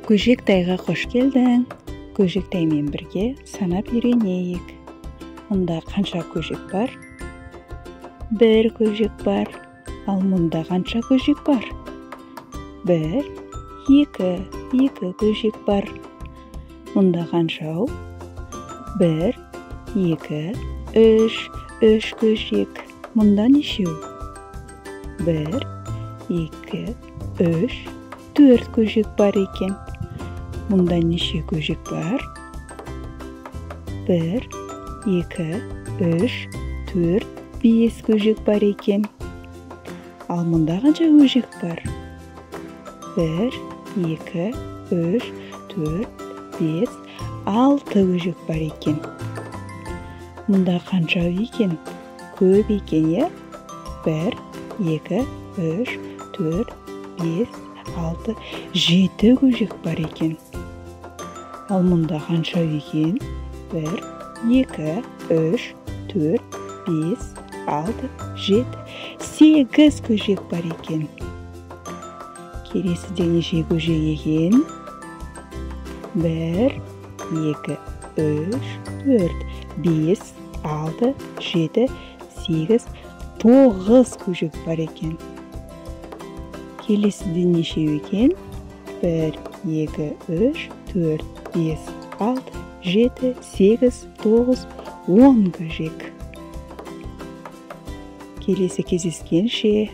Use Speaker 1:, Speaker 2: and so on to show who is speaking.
Speaker 1: Көжектайға қош келдің. Көжектаймен бірге санап үйренейік. Мұнда қанша көжек бар? Бір көжек бар. Ал мұнда қанша көжек бар? Бір, екі көжек бар. Мұнда қаншау? Бір, екі, үш көжек. Мұнда нешеу? Бір, екі, үш, төрт көжек бар екен. Мұнда неше көжек бар? Бір, екі, үш, төрт, бес көжек бар екен. Ал мұнда қанша көжек бар? Бір, екі, үш, төрт, бес, алты көжек бар екен. Мұнда қанша екен? Көп екен, е? Бір, екі, үш, төрт, бес, алты, жеті көжек бар екен. Ал мұнда қанша екен? Бір, екі, үш, төрт, бес, алты, жеті, сегіз көжек бар екен. Келесіде неше көжек екен? Бір, екі, үш, төрт, бес, алты, жеті, сегіз, тоғыз көжек бар екен. Келесіде неше екен? Бір, екі, үш, төрт, бес, алты, жеті, сегіз, тоғыз, 10 көжек. Келесі кездескенше.